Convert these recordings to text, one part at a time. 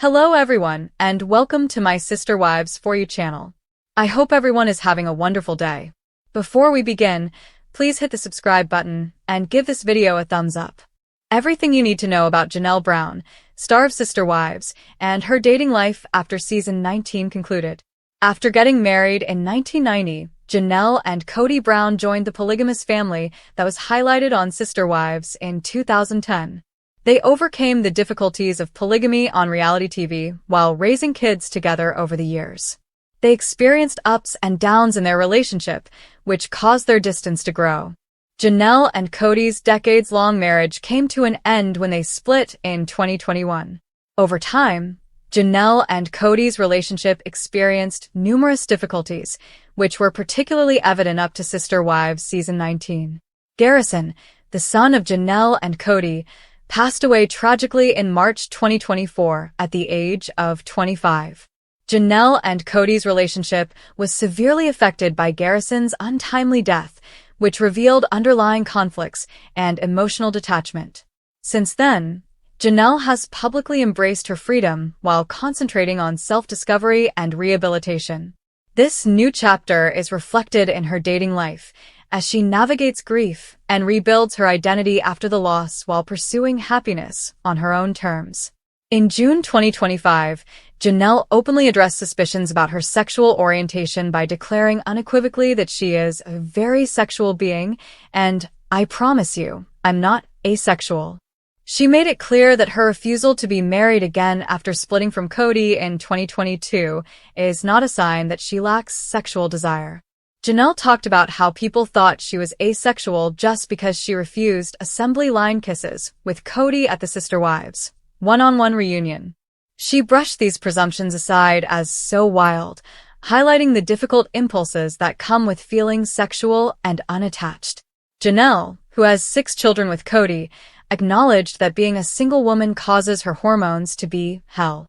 Hello everyone, and welcome to my Sister Wives For You channel. I hope everyone is having a wonderful day. Before we begin, please hit the subscribe button and give this video a thumbs up. Everything you need to know about Janelle Brown, star of Sister Wives, and her dating life after season 19 concluded. After getting married in 1990, Janelle and Kody Brown joined the polygamous family that was highlighted on Sister Wives in 2010. They overcame the difficulties of polygamy on reality TV while raising kids together over the years. They experienced ups and downs in their relationship, which caused their distance to grow. Janelle and Kody's decades-long marriage came to an end when they split in 2021. Over time, Janelle and Kody's relationship experienced numerous difficulties, which were particularly evident up to Sister Wives season 19. Garrison, the son of Janelle and Kody, passed away tragically in March 2024 at the age of 25. Janelle and Kody's relationship was severely affected by Garrison's untimely death, which revealed underlying conflicts and emotional detachment. Since then, Janelle has publicly embraced her freedom while concentrating on self-discovery and rehabilitation. This new chapter is reflected in her dating life, as she navigates grief and rebuilds her identity after the loss while pursuing happiness on her own terms. In June 2025, Janelle openly addressed suspicions about her sexual orientation by declaring unequivocally that she is a very sexual being, and I promise you, I'm not asexual. She made it clear that her refusal to be married again after splitting from Kody in 2022 is not a sign that she lacks sexual desire. Janelle talked about how people thought she was asexual just because she refused assembly line kisses with Kody at the Sister Wives one-on-one reunion. She brushed these presumptions aside as so wild, highlighting the difficult impulses that come with feeling sexual and unattached. Janelle, who has 6 children with Kody, acknowledged that being a single woman causes her hormones to be hell.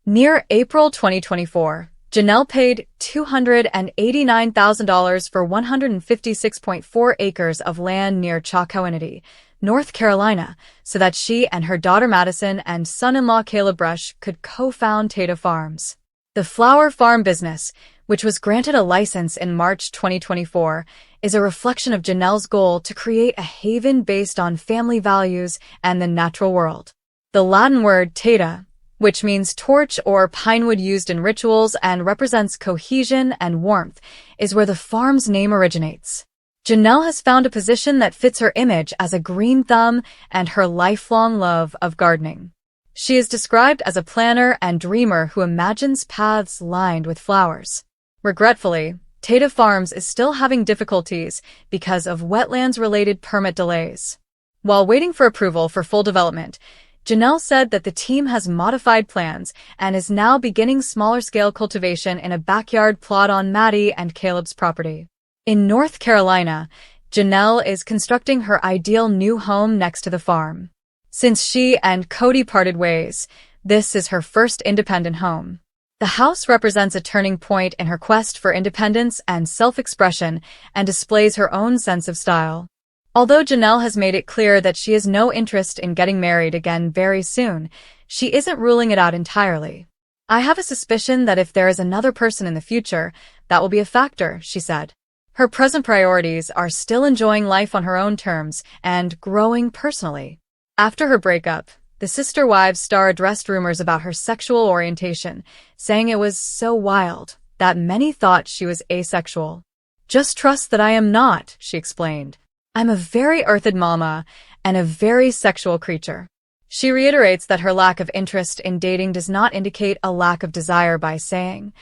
Near April 2024, Janelle paid $289,000 for 156.4 acres of land near Chocowinity, North Carolina, so that she and her daughter Madison and son-in-law Caleb Brush could co-found Tata Farms. The flower farm business, which was granted a license in March 2024, is a reflection of Janelle's goal to create a haven based on family values and the natural world. The Latin word Tata, which means torch or pinewood used in rituals and represents cohesion and warmth, is where the farm's name originates. Janelle has found a position that fits her image as a green thumb and her lifelong love of gardening. She is described as a planner and dreamer who imagines paths lined with flowers. Regretfully, Tata Farms is still having difficulties because of wetlands-related permit delays. While waiting for approval for full development, Janelle said that the team has modified plans and is now beginning smaller-scale cultivation in a backyard plot on Maddie and Caleb's property. In North Carolina, Janelle is constructing her ideal new home next to the farm. Since she and Kody parted ways, this is her first independent home. The house represents a turning point in her quest for independence and self-expression and displays her own sense of style. Although Janelle has made it clear that she has no interest in getting married again very soon, she isn't ruling it out entirely. I have a suspicion that if there is another person in the future, that will be a factor, she said. Her present priorities are still enjoying life on her own terms and growing personally. After her breakup, the Sister Wives star addressed rumors about her sexual orientation, saying it was so wild that many thought she was asexual. Just trust that I am not, she explained. I'm a very earthed mama and a very sexual creature. She reiterates that her lack of interest in dating does not indicate a lack of desire by saying,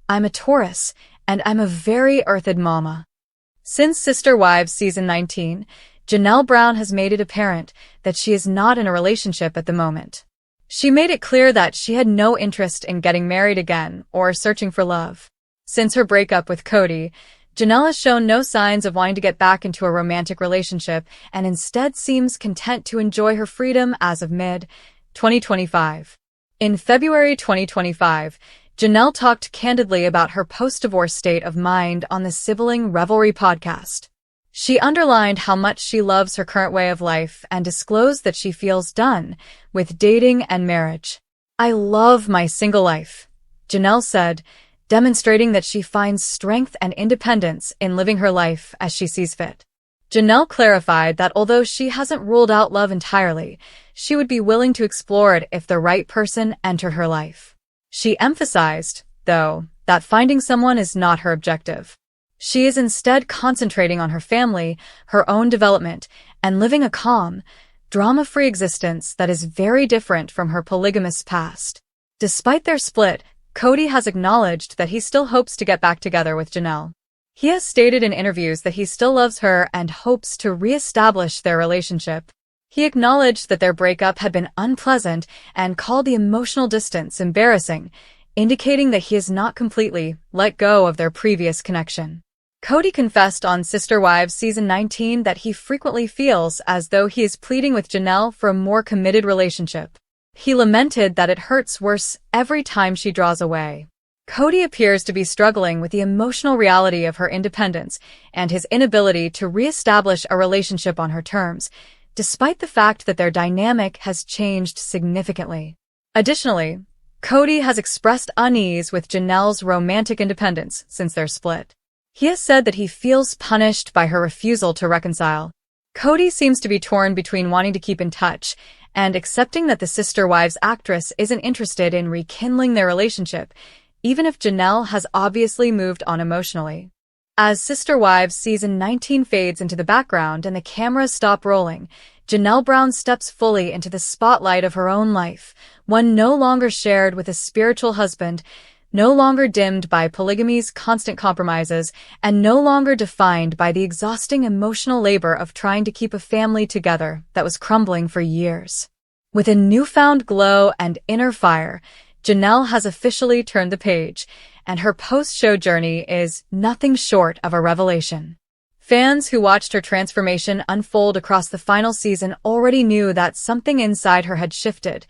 I'm a Taurus and I'm a very earthed mama. Since Sister Wives season 19, Janelle Brown has made it apparent that she is not in a relationship at the moment. She made it clear that she had no interest in getting married again or searching for love. Since her breakup with Kody, Janelle has shown no signs of wanting to get back into a romantic relationship and instead seems content to enjoy her freedom as of mid-2025. In February 2025, Janelle talked candidly about her post-divorce state of mind on the Sibling Revelry podcast. She underlined how much she loves her current way of life and disclosed that she feels done with dating and marriage. "I love my single life," Janelle said, demonstrating that she finds strength and independence in living her life as she sees fit. Janelle clarified that although she hasn't ruled out love entirely, she would be willing to explore it if the right person entered her life. She emphasized, though, that finding someone is not her objective. She is instead concentrating on her family, her own development, and living a calm, drama-free existence that is very different from her polygamous past. Despite their split, Kody has acknowledged that he still hopes to get back together with Janelle. He has stated in interviews that he still loves her and hopes to re-establish their relationship. He acknowledged that their breakup had been unpleasant and called the emotional distance embarrassing, indicating that he has not completely let go of their previous connection. Kody confessed on Sister Wives Season 19 that he frequently feels as though he is pleading with Janelle for a more committed relationship. He lamented that it hurts worse every time she draws away. Kody appears to be struggling with the emotional reality of her independence and his inability to re-establish a relationship on her terms, despite the fact that their dynamic has changed significantly. Additionally, Kody has expressed unease with Janelle's romantic independence since their split. He has said that he feels punished by her refusal to reconcile. Kody seems to be torn between wanting to keep in touch and accepting that the Sister Wives actress isn't interested in rekindling their relationship, even if Janelle has obviously moved on emotionally. As Sister Wives Season 19 fades into the background and the cameras stop rolling, Janelle Brown steps fully into the spotlight of her own life, one no longer shared with a spiritual husband, no longer dimmed by polygamy's constant compromises, and no longer defined by the exhausting emotional labor of trying to keep a family together that was crumbling for years. With a newfound glow and inner fire, Janelle has officially turned the page, and her post-show journey is nothing short of a revelation. Fans who watched her transformation unfold across the final season already knew that something inside her had shifted,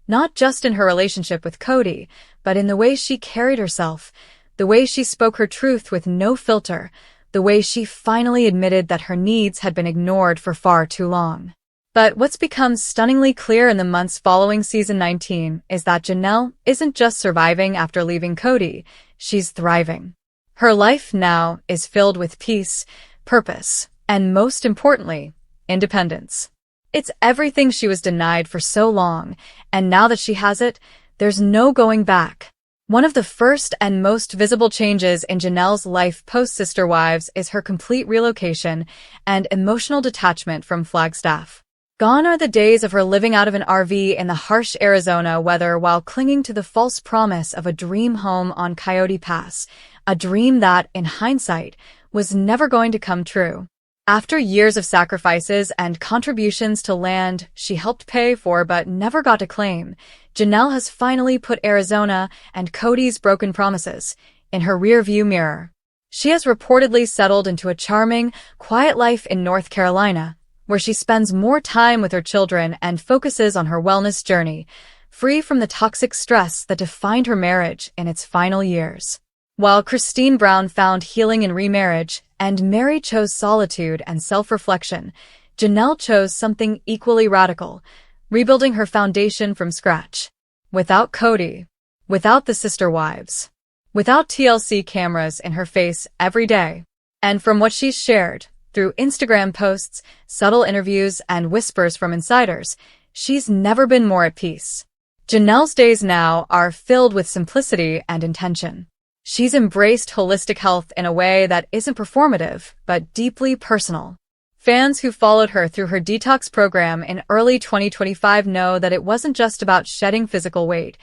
not just in her relationship with Kody, but in the way she carried herself, the way she spoke her truth with no filter, the way she finally admitted that her needs had been ignored for far too long. But what's become stunningly clear in the months following Season 19 is that Janelle isn't just surviving after leaving Kody, she's thriving. Her life now is filled with peace, purpose, and most importantly, independence. It's everything she was denied for so long, and now that she has it, there's no going back. One of the first and most visible changes in Janelle's life post-Sister Wives is her complete relocation and emotional detachment from Flagstaff. Gone are the days of her living out of an RV in the harsh Arizona weather while clinging to the false promise of a dream home on Coyote Pass, a dream that, in hindsight, was never going to come true. After years of sacrifices and contributions to land she helped pay for but never got to claim, Janelle has finally put Arizona and Kody's broken promises in her rearview mirror. She has reportedly settled into a charming, quiet life in North Carolina, where she spends more time with her children and focuses on her wellness journey, free from the toxic stress that defined her marriage in its final years. While Christine Brown found healing in remarriage and Meri chose solitude and self-reflection, Janelle chose something equally radical, rebuilding her foundation from scratch. Without Kody, without the Sister Wives, without TLC cameras in her face every day. And from what she's shared, through Instagram posts, subtle interviews, and whispers from insiders, she's never been more at peace. Janelle's days now are filled with simplicity and intention. She's embraced holistic health in a way that isn't performative, but deeply personal. Fans who followed her through her detox program in early 2025 know that it wasn't just about shedding physical weight.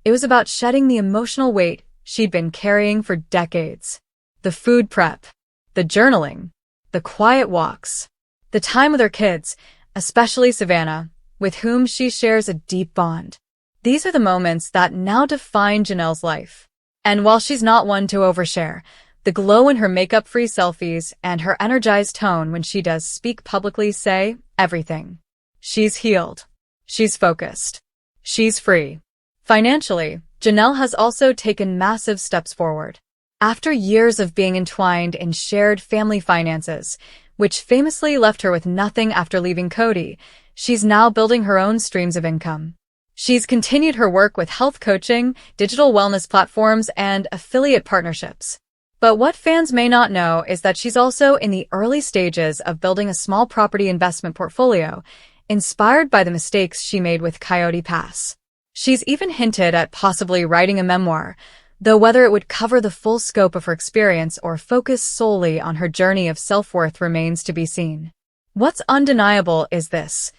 It was about shedding the emotional weight she'd been carrying for decades. The food prep, the journaling, the quiet walks, the time with her kids, especially Savannah, with whom she shares a deep bond. These are the moments that now define Janelle's life. And while she's not one to overshare, the glow in her makeup-free selfies and her energized tone when she does speak publicly say everything. She's healed. She's focused. She's free. Financially, Janelle has also taken massive steps forward. After years of being entwined in shared family finances, which famously left her with nothing after leaving Kody, she's now building her own streams of income. She's continued her work with health coaching, digital wellness platforms, and affiliate partnerships. But what fans may not know is that she's also in the early stages of building a small property investment portfolio, inspired by the mistakes she made with Coyote Pass. She's even hinted at possibly writing a memoir, though whether it would cover the full scope of her experience or focus solely on her journey of self-worth remains to be seen. What's undeniable is this: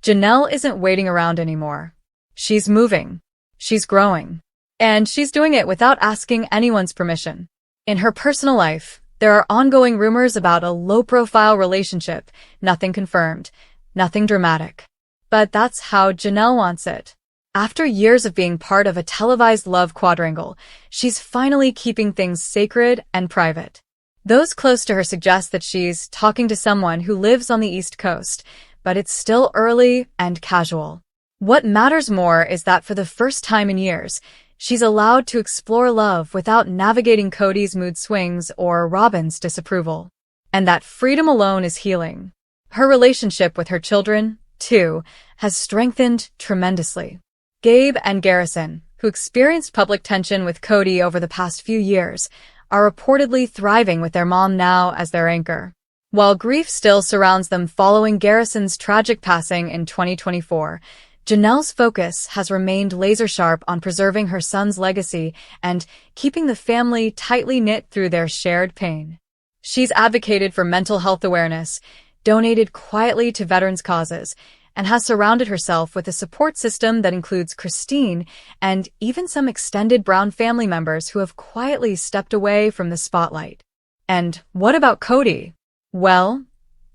Janelle isn't waiting around anymore. She's moving. She's growing. And she's doing it without asking anyone's permission. In her personal life, there are ongoing rumors about a low-profile relationship, nothing confirmed, nothing dramatic. But that's how Janelle wants it. After years of being part of a televised love quadrangle, she's finally keeping things sacred and private. Those close to her suggest that she's talking to someone who lives on the East Coast, but it's still early and casual. What matters more is that for the first time in years, she's allowed to explore love without navigating Kody's mood swings or Robin's disapproval. And that freedom alone is healing. Her relationship with her children, too, has strengthened tremendously. Gabe and Garrison, who experienced public tension with Kody over the past few years, are reportedly thriving with their mom now as their anchor. While grief still surrounds them following Garrison's tragic passing in 2024, Janelle's focus has remained laser-sharp on preserving her son's legacy and keeping the family tightly knit through their shared pain. She's advocated for mental health awareness, donated quietly to veterans' causes, and has surrounded herself with a support system that includes Christine and even some extended Brown family members who have quietly stepped away from the spotlight. And what about Kody? Well,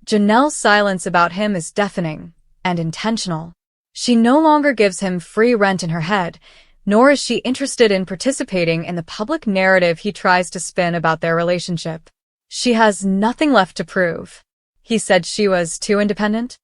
Janelle's silence about him is deafening and intentional. She no longer gives him free rent in her head, nor is she interested in participating in the public narrative he tries to spin about their relationship. She has nothing left to prove. He said she was too independent?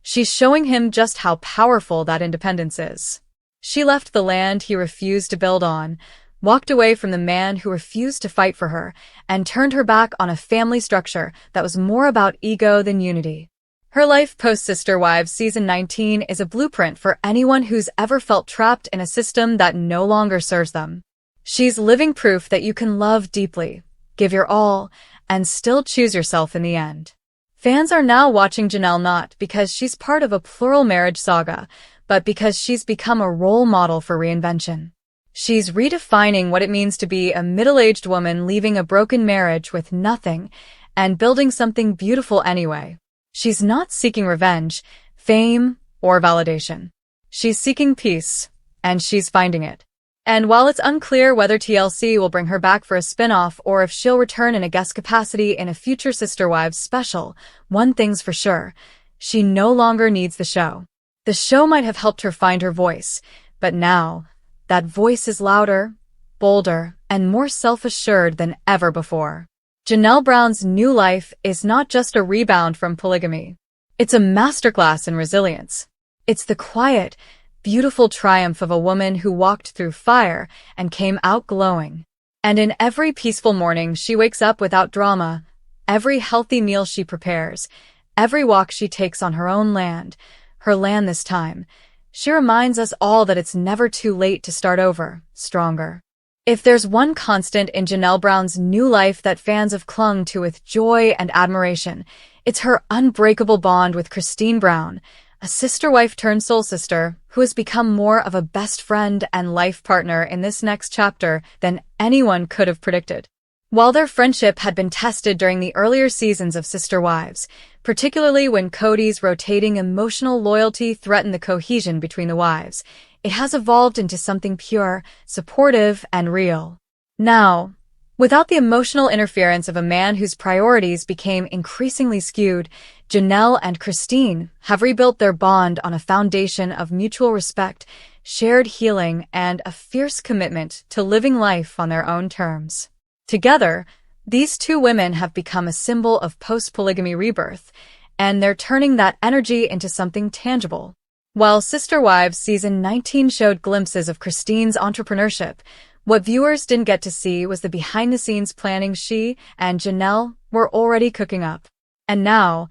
She's showing him just how powerful that independence is. She left the land he refused to build on, walked away from the man who refused to fight for her, and turned her back on a family structure that was more about ego than unity. Her life post-Sister Wives Season 19 is a blueprint for anyone who's ever felt trapped in a system that no longer serves them. She's living proof that you can love deeply, give your all, and still choose yourself in the end. Fans are now watching Janelle not because she's part of a plural marriage saga, but because she's become a role model for reinvention. She's redefining what it means to be a middle-aged woman leaving a broken marriage with nothing and building something beautiful anyway. She's not seeking revenge, fame, or validation. She's seeking peace, and she's finding it. And while it's unclear whether TLC will bring her back for a spin-off or if she'll return in a guest capacity in a future Sister Wives special, one thing's for sure: she no longer needs the show. The show might have helped her find her voice, but now, that voice is louder, bolder, and more self-assured than ever before. Janelle Brown's new life is not just a rebound from polygamy. It's a masterclass in resilience. It's the quiet, beautiful triumph of a woman who walked through fire and came out glowing. And in every peaceful morning she wakes up without drama, every healthy meal she prepares, every walk she takes on her own land, her land this time, she reminds us all that it's never too late to start over, stronger. If there's one constant in Janelle Brown's new life that fans have clung to with joy and admiration, it's her unbreakable bond with Christine Brown, a sister wife turned soul sister who has become more of a best friend and life partner in this next chapter than anyone could have predicted. While their friendship had been tested during the earlier seasons of Sister Wives, particularly when Kody's rotating emotional loyalty threatened the cohesion between the wives, it has evolved into something pure, supportive, and real. Now, without the emotional interference of a man whose priorities became increasingly skewed, Janelle and Christine have rebuilt their bond on a foundation of mutual respect, shared healing, and a fierce commitment to living life on their own terms. Together, these two women have become a symbol of post-polygamy rebirth, and they're turning that energy into something tangible. While Sister Wives Season 19 showed glimpses of Christine's entrepreneurship, what viewers didn't get to see was the behind-the-scenes planning she and Janelle were already cooking up. And now,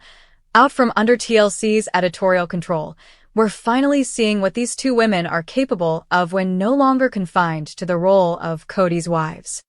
out from under TLC's editorial control, We're finally seeing what these two women are capable of when no longer confined to the role of Kody's wives.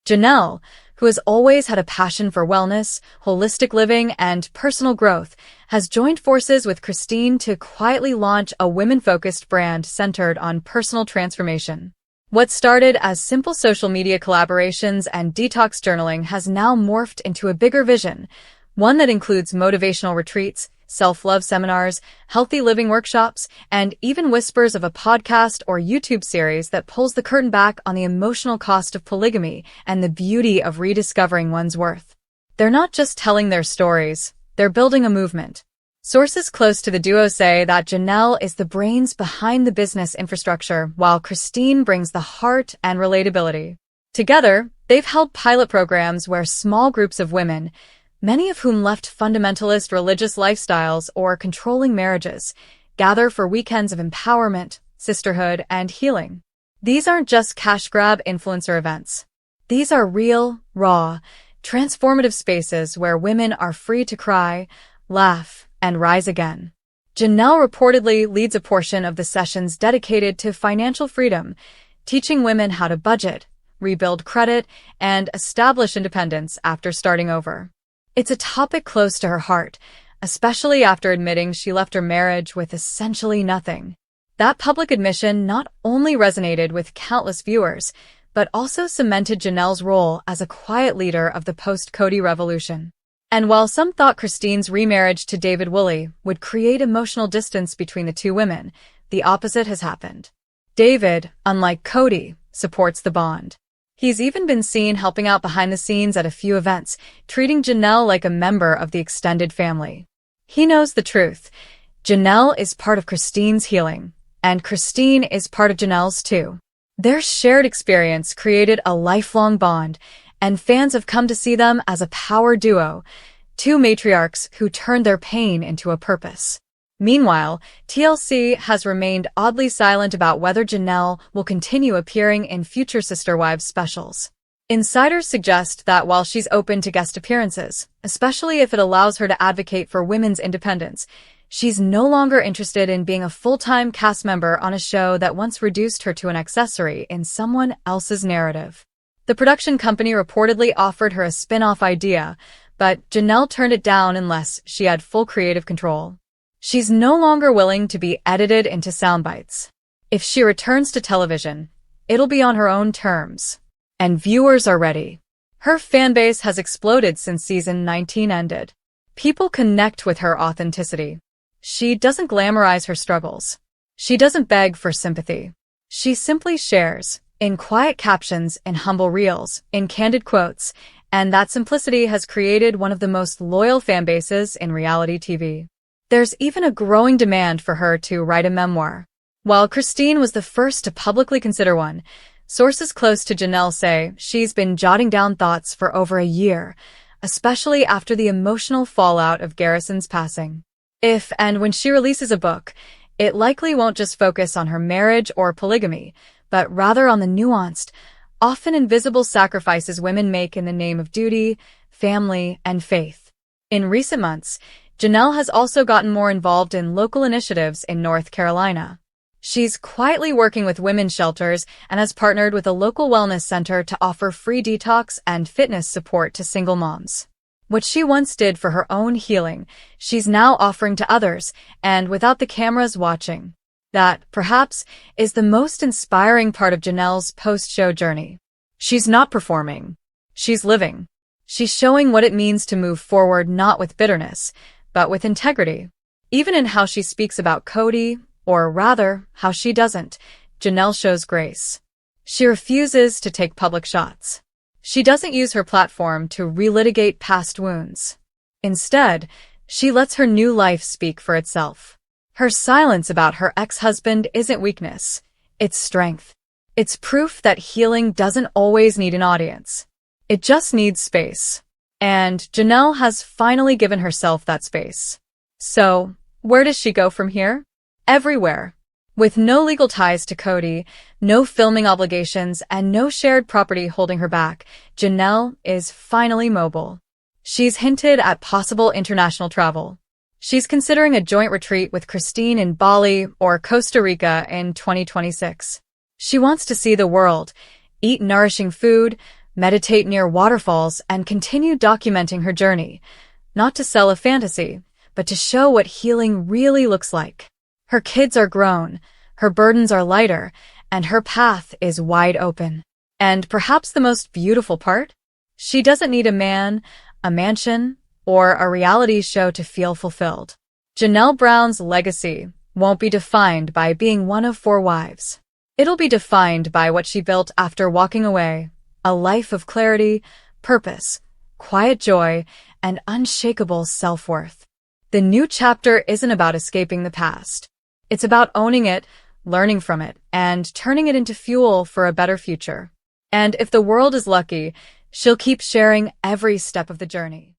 Janelle, who has always had a passion for wellness, holistic living, and personal growth, has joined forces with Christine to quietly launch a women-focused brand centered on personal transformation. What started as simple social media collaborations and detox journaling has now morphed into a bigger vision, one that includes motivational retreats, self-love seminars, healthy living workshops, and even whispers of a podcast or YouTube series that pulls the curtain back on the emotional cost of polygamy and the beauty of rediscovering one's worth. They're not just telling their stories, they're building a movement. Sources close to the duo say that Janelle is the brains behind the business infrastructure, while Christine brings the heart and relatability. Together, they've held pilot programs where small groups of women, many of whom left fundamentalist religious lifestyles or controlling marriages, gather for weekends of empowerment, sisterhood, and healing. These aren't just cash-grab influencer events. These are real, raw, transformative spaces where women are free to cry, laugh, and rise again. Janelle reportedly leads a portion of the sessions dedicated to financial freedom, teaching women how to budget, rebuild credit, and establish independence after starting over. It's a topic close to her heart, especially after admitting she left her marriage with essentially nothing. That public admission not only resonated with countless viewers, but also cemented Janelle's role as a quiet leader of the post-Kody revolution. And while some thought Christine's remarriage to David Woolley would create emotional distance between the two women, the opposite has happened. David, unlike Kody, supports the bond. He's even been seen helping out behind the scenes at a few events, treating Janelle like a member of the extended family. He knows the truth. Janelle is part of Christine's healing, and Christine is part of Janelle's too. Their shared experience created a lifelong bond, and fans have come to see them as a power duo, two matriarchs who turned their pain into a purpose. Meanwhile, TLC has remained oddly silent about whether Janelle will continue appearing in future Sister Wives specials. Insiders suggest that while she's open to guest appearances, especially if it allows her to advocate for women's independence, she's no longer interested in being a full-time cast member on a show that once reduced her to an accessory in someone else's narrative. The production company reportedly offered her a spin-off idea, but Janelle turned it down unless she had full creative control. She's no longer willing to be edited into sound bites. If she returns to television, it'll be on her own terms. And viewers are ready. Her fanbase has exploded since season 19 ended. People connect with her authenticity. She doesn't glamorize her struggles. She doesn't beg for sympathy. She simply shares, in quiet captions, in humble reels, in candid quotes, and that simplicity has created one of the most loyal fanbases in reality TV. There's even a growing demand for her to write a memoir. While Christine was the first to publicly consider one, sources close to Janelle say she's been jotting down thoughts for over a year, especially after the emotional fallout of Garrison's passing. If and when she releases a book, it likely won't just focus on her marriage or polygamy, but rather on the nuanced, often invisible sacrifices women make in the name of duty, family, and faith. In recent months, Janelle has also gotten more involved in local initiatives in North Carolina. She's quietly working with women's shelters and has partnered with a local wellness center to offer free detox and fitness support to single moms. What she once did for her own healing, she's now offering to others, and without the cameras watching. That, perhaps, is the most inspiring part of Janelle's post-show journey. She's not performing. She's living. She's showing what it means to move forward not with bitterness, but with integrity. Even in how she speaks about Kody, or rather, how she doesn't, Janelle shows grace. She refuses to take public shots. She doesn't use her platform to relitigate past wounds. Instead, she lets her new life speak for itself. Her silence about her ex-husband isn't weakness, it's strength. It's proof that healing doesn't always need an audience. It just needs space. And Janelle has finally given herself that space. So, where does she go from here? Everywhere. With no legal ties to Kody, no filming obligations, and no shared property holding her back, Janelle is finally mobile. She's hinted at possible international travel. She's considering a joint retreat with Christine in Bali or Costa Rica in 2026. She wants to see the world, eat nourishing food, meditate near waterfalls, and continue documenting her journey, not to sell a fantasy, but to show what healing really looks like. Her kids are grown, her burdens are lighter, and her path is wide open. And perhaps the most beautiful part? She doesn't need a man, a mansion, or a reality show to feel fulfilled. Janelle Brown's legacy won't be defined by being one of 4 wives. It'll be defined by what she built after walking away, a life of clarity, purpose, quiet joy, and unshakable self-worth. The new chapter isn't about escaping the past. It's about owning it, learning from it, and turning it into fuel for a better future. And if the world is lucky, she'll keep sharing every step of the journey.